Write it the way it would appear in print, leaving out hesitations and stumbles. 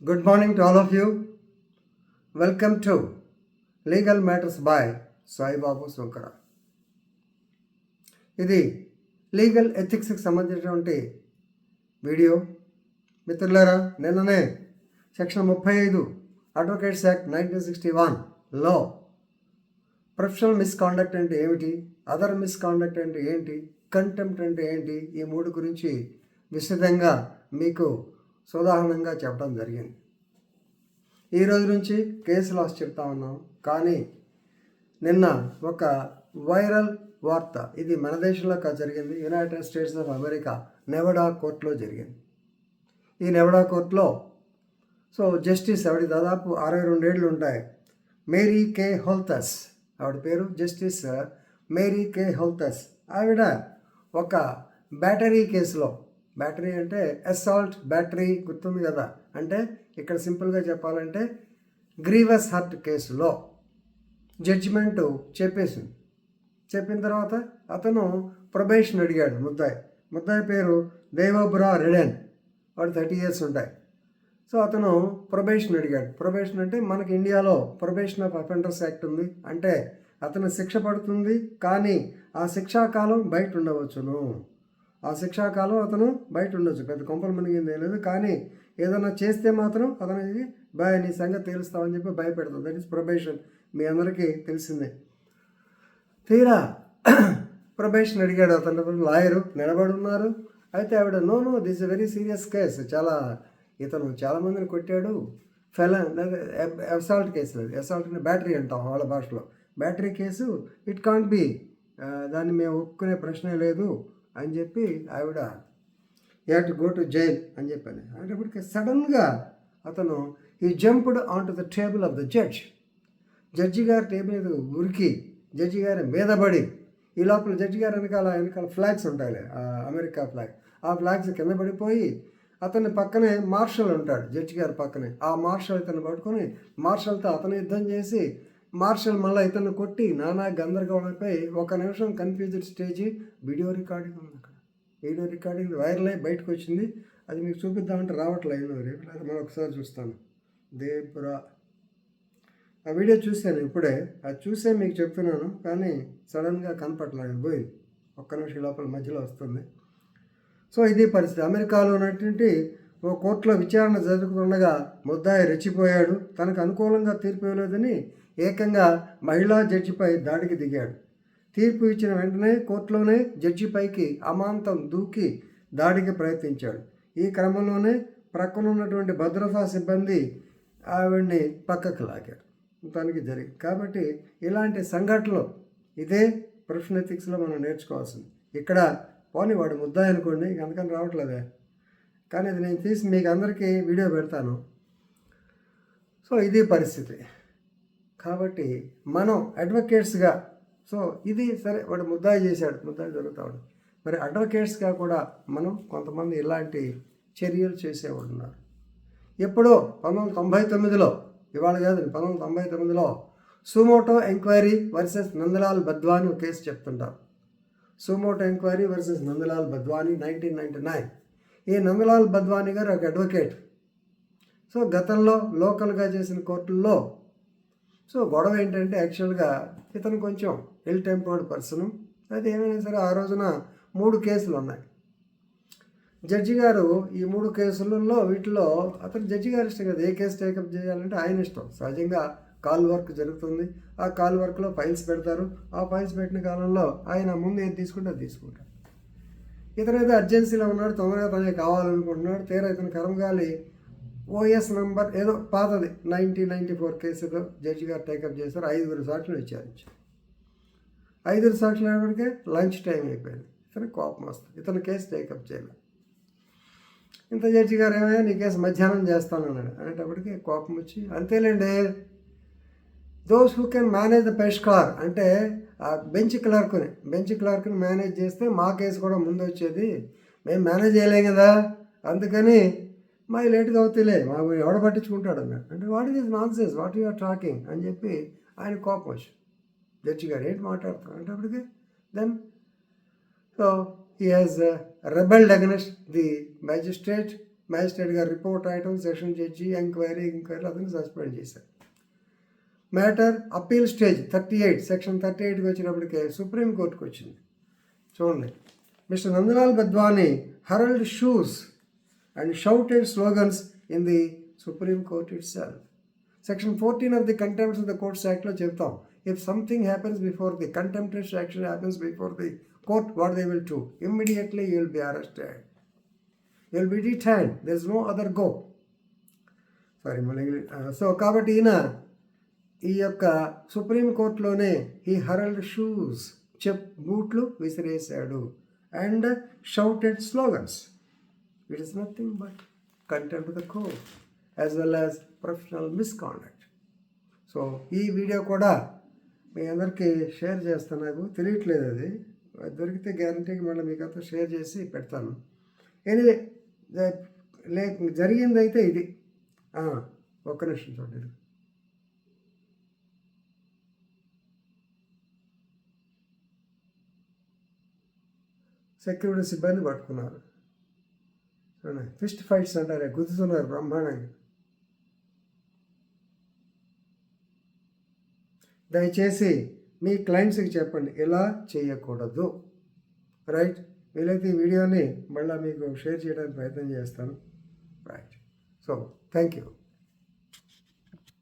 Good morning to all of you. Welcome to Legal Matters by Sai Babu Sunkara. ఇది legal ఎథిక్స్కి సంబంధించినటువంటి వీడియో. మిత్రులారా, నిన్ననే సెక్షన్ 35 అడ్వకేట్స్ యాక్ట్ 1961లో ప్రొఫెషనల్ మిస్కాండక్ట్ అంటే ఏమిటి, అదర్ మిస్కాండక్ట్ అంటే ఏంటి, కంటెంప్ట్ అంటే ఏంటి, ఈ మూడు గురించి విశదంగా మీకు సోదాహరణంగా చెప్పడం జరిగింది. ఈరోజు నుంచి కేసు లాస్ చెప్తా ఉన్నాం. కానీ నిన్న ఒక వైరల్ వార్త, ఇది మన దేశంలో జరిగింది, యునైటెడ్ స్టేట్స్ ఆఫ్ అమెరికా నెవడా కోర్టులో జరిగింది. ఈ నెవడా కోర్టులో జస్టిస్ ఆవిడ దాదాపు 62 ఏళ్ళు ఉంటాయి, మేరీ కే హోల్తస్ ఆవిడ పేరు, జస్టిస్ మేరీ కే హోల్తస్. ఆవిడ ఒక బ్యాటరీ కేసులో, బ్యాటరీ అంటే అసాల్ట్ బ్యాటరీ గుర్తుంది కదా, అంటే ఇక్కడ సింపుల్గా చెప్పాలంటే గ్రీవస్ హర్ట్ కేసులో జడ్జిమెంటు చెప్పేసింది. చెప్పిన తర్వాత అతను ప్రొబేషన్ అడిగాడు. ముద్దాయి పేరు దేవోబ్రా రెడెన్, వాడు 30 years ఉంటాయి. అతను ప్రొబేషన్ అడిగాడు. ప్రొబేషన్ అంటే మనకి ఇండియాలో ప్రొబేషన్ ఆఫ్ అఫెండర్స్ యాక్ట్ ఉంది, అంటే అతను శిక్ష పడుతుంది కానీ ఆ శిక్షాకాలం బయట ఉండవచ్చును. ఆ శిక్షాకాలం అతను బయట ఉండొచ్చు, పెద్ద కొంపలు మునిగింది లేదు, కానీ ఏదైనా చేస్తే మాత్రం అతనికి నీ సంగతి తెలుస్తామని చెప్పి భయపెడతాం. దట్ ఈస్ ప్రొబేషన్, మీ అందరికీ తెలిసిందే. తీరా ప్రొబేషన్ అడిగాడు. అతను లాయరు నిలబడి ఉన్నారు. అయితే ఆవిడ no this is very serious case, ఇతను చాలామందిని కొట్టాడు, అసాల్ట్ కేసు, అసాల్ట్ అంటే బ్యాటరీ అంటాం వాళ్ళ భాషలో, battery case, it can't be, దాన్ని మేము ఒప్పుకునే ప్రశ్నే లేదు అని చెప్పి ఆవిడ you have to go to jail అని చెప్పాను. అంటే సడన్గా అతను ఈ jumped on to the table of the judge గారి టేబుల్ మీద ఉరికి జడ్జి గారి మీద పడి, ఈ లోపల జడ్జి గారు వెనకాల ఫ్లాగ్స్ ఉంటాయి, అమెరికా ఫ్లాగ్, ఆ ఫ్లాగ్స్ కింద పడిపోయి అతని పక్కనే మార్షల్ ఉంటాడు జడ్జి గారి పక్కనే. ఆ మార్షల్ ఇతను పట్టుకొని మార్షల్తో అతను యుద్ధం చేసి, మార్షల్ మళ్ళీ ఇతను కొట్టి నానా గందరగోళంపై 1 నిమిషం కన్ఫ్యూజ్డ్ స్టేజీ. వీడియో రికార్డింగ్ ఉంది అక్కడ, వీడియో రికార్డింగ్ వైరల్ అయ్యి బయటకు వచ్చింది. అది మీకు చూపిద్దామంటే రావట్లేదు, రేపు లేదా మనం ఒకసారి చూస్తాను. దేపురా ఆ వీడియో చూశాను ఇప్పుడే, అది చూసే మీకు చెప్తున్నాను, కానీ సడన్గా కనపడలేదు, పోయింది. 1 నిమిషం లోపల మధ్యలో వస్తుంది. ఇది పరిస్థితి. అమెరికాలో ఉన్నటువంటి ఓ కోర్టులో విచారణ జరుగుతుండగా ముద్దాయి రెచ్చిపోయాడు. తనకు అనుకూలంగా తీర్పు ఇవ్వలేదని ఏకంగా మహిళా జడ్జిపై దాడికి దిగాడు. తీర్పు ఇచ్చిన వెంటనే కోర్టులోనే జడ్జిపైకి అమాంతం దూకి దాడికి ప్రయత్నించాడు. ఈ క్రమంలోనే ప్రక్కన ఉన్నటువంటి భద్రతా సిబ్బంది ఆవిడ్ని పక్కకు లాగారు. తనకి జరిగింది. కాబట్టి ఇలాంటి సంఘటనలు, ఇదే ప్రొఫెషనల్ ఎథిక్స్లో మనం నేర్చుకోవాల్సింది. ఇక్కడ పోనీ వాడు ముద్దాయి అనుకోండి, అందుకని రావట్లేదే, కానీ ఇది నేను తీసి మీకు అందరికీ వీడియో పెడతాను. ఇది పరిస్థితి. కాబట్టి మనం అడ్వకేట్స్గా, ఇది సరే వాడు ముద్దాయి చేశాడు, ముద్దాయి జరుగుతాడు, మరి అడ్వకేట్స్గా కూడా మనం కొంతమంది ఇలాంటి చర్యలు చేసేవాడు ఉన్నారు. ఎప్పుడో 1999లో, ఇవాళ కాదు, 1999లో suo motu enquiry versus Nandlal Badwani ఒక కేసు చెప్తుంటారు. Suo motu enquiry versus Nandlal Badwani 1999. ఈ నందలాల్ బద్వాని గారు ఒక అడ్వకేట్. గతంలో లోకల్గా చేసిన కోర్టుల్లో గొడవ ఏంటంటే, యాక్చువల్గా ఇతను కొంచెం ఇల్ టెంపర్డ్ పర్సన్. అయితే ఏమైనా సరే ఆ రోజున 3 కేసులు ఉన్నాయి. జడ్జి గారు ఈ 3 కేసులలో వీటిలో అతను జడ్జి గారు ఇష్టం కదా, ఏ కేసు టేకప్ చేయాలంటే ఆయన ఇష్టం. సహజంగా కాల్ వర్క్ జరుగుతుంది, ఆ కాల్ వర్క్లో ఫైల్స్ పెడతారు. ఆ ఫైల్స్ పెట్టిన కాలంలో ఆయన ముందు ఏది తీసుకుంటే అది తీసుకుంటారు. ఇతను ఏదో అర్జెన్సీలో ఉన్నాడు, తొందరగా తనే కావాలనుకుంటున్నాడు. తీరా ఇతను కర్మగాలి ఓఎస్ నంబర్ ఏదో పాతది 1994 కేసులో జడ్జి గారు టేకప్ చేశారు. 5 సాక్షులు విచారించారు. 5 సాక్షులు అయినప్పటికే లంచ్ టైం అయిపోయింది. ఇతను కోపం వస్తుంది, ఇతను కేసు టేకప్ చేయలేదు. ఇంత జడ్జి గారు ఏమైనా నీ కేసు మధ్యాహ్నం చేస్తాను అన్నాడు. అనేటప్పటికీ కోపం వచ్చి, అంతేలేండి, those who can manage the peshkar, అంటే ఆ బెంచ్ క్లర్క్ని మేనేజ్ చేస్తే మా కేసు కూడా ముందు వచ్చేది, మేము మేనేజ్ చేయలేం కదా, అందుకని మా లేట్గా అవుతాయిలే, మా ఎవడ పట్టించుకుంటాడు అన్నాడు. అంటే what is nonsense, what you are talking అని చెప్పి ఆయన కోపం వచ్చి, జడ్జి గారు ఏంటి మాట్లాడుతున్నారు అంటే అప్పటికి then he has rebelled against the magistrate magistrate గారు రిపోర్ట్ రాయటం, సెషన్ జడ్జి ఎంక్వైరీ అతను సస్పెండ్ చేశారు. మ్యాటర్ అప్పీల్ స్టేజ్ 38 సెక్షన్ 38కి వచ్చినప్పటికే సుప్రీంకోర్టుకు వచ్చింది. చూడండి, mister Nandlal Badwani hurled shoes and shouted slogans in the supreme court itself. Section 14 of the contempts of the courts యాక్ట్లో చెప్తాం, if something happens before the contemptory action happens before the court, what they will do? Immediately you will be arrested, you will be detained, there is no other go. Sorry మళ్ళీ. So కాబట్టి ఈయన ఈ యొక్క సుప్రీంకోర్టులోనే ఈ hurled shoes బూట్లు విసిరేశాడు and shouted slogans. It is nothing but contempt of the court as well as professional misconduct. So ఈ వీడియో కూడా మీ అందరికీ షేర్ చేస్తాను. నాకు తెలియట్లేదు, అది దొరికితే గ్యారంటీకి మళ్ళీ మీకు అంతా షేర్ చేసి పెడతాను. ఎనివే జరిగిందైతే ఇది. ఒక్క నిమిషం చూడండి. సెక్యూరిటీ సిబ్బంది పట్టుకున్నారు. ఫిస్ట్ ఫైట్స్ అంటారే, గుద్దుతున్నారు బ్రహ్మాండంగా. దయచేసి మీ క్లయింట్స్కి చెప్పండి, ఇలా చేయకూడదు. రైట్? వీలైతే ఈ వీడియోని మళ్ళీ మీకు షేర్ చేయడానికి ప్రయత్నం చేస్తాను. రైట్? So thank you.